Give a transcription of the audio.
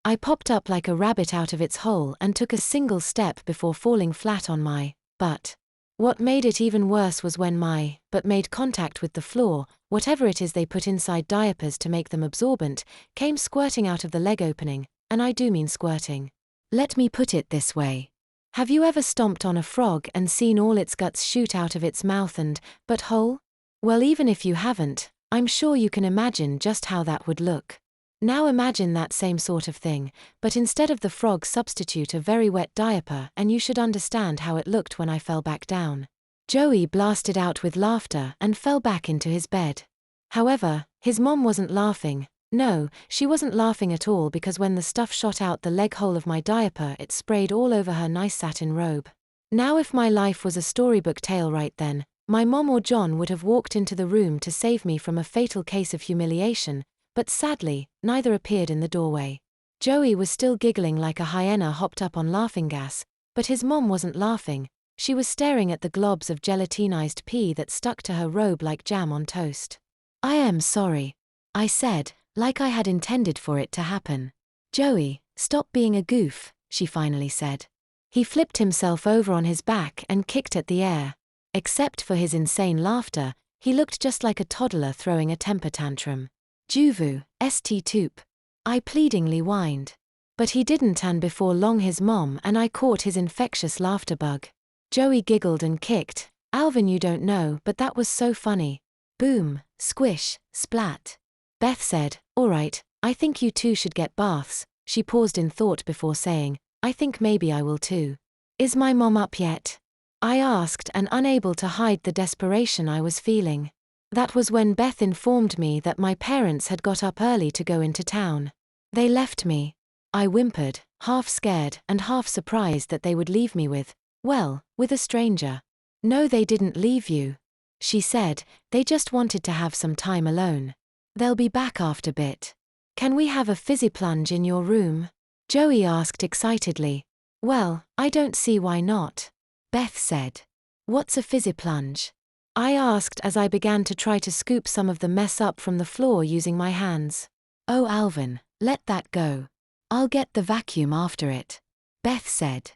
I popped up like a rabbit out of its hole and took a single step before falling flat on my butt. What made it even worse was when my butt made contact with the floor, whatever it is they put inside diapers to make them absorbent, came squirting out of the leg opening, and I do mean squirting. Let me put it this way. Have you ever stomped on a frog and seen all its guts shoot out of its mouth and butt hole? Well, even if you haven't, I'm sure you can imagine just how that would look. Now imagine that same sort of thing, but instead of the frog substitute a very wet diaper, and you should understand how it looked when I fell back down. Joey blasted out with laughter and fell back into his bed. However, his mom wasn't laughing. No, she wasn't laughing at all, because when the stuff shot out the leg hole of my diaper, it sprayed all over her nice satin robe. Now if my life was a storybook tale right then, my mom or John would have walked into the room to save me from a fatal case of humiliation, but sadly, neither appeared in the doorway. Joey was still giggling like a hyena hopped up on laughing gas, but his mom wasn't laughing. She was staring at the globs of gelatinized pee that stuck to her robe like jam on toast. I am sorry, I said, like I had intended for it to happen. Joey, stop being a goof, she finally said. He flipped himself over on his back and kicked at the air. Except for his insane laughter, he looked just like a toddler throwing a temper tantrum. Juvu, st toop. I pleadingly whined. But he didn't, and before long his mom and I caught his infectious laughter bug. Joey giggled and kicked. Alvin, you don't know, but that was so funny. Boom, squish, splat. Beth said, all right, I think you two should get baths. She paused in thought before saying, I think maybe I will too. Is my mom up yet? I asked, and unable to hide the desperation I was feeling. That was when Beth informed me that my parents had got up early to go into town. They left me. I whimpered, half scared and half surprised that they would leave me with a stranger. No, they didn't leave you, she said, they just wanted to have some time alone. They'll be back after bit. Can we have a fizzy plunge in your room? Joey asked excitedly. Well, I don't see why not, Beth said. What's a fizzy plunge? I asked as I began to try to scoop some of the mess up from the floor using my hands. Oh Alvin, let that go. I'll get the vacuum after it, Beth said.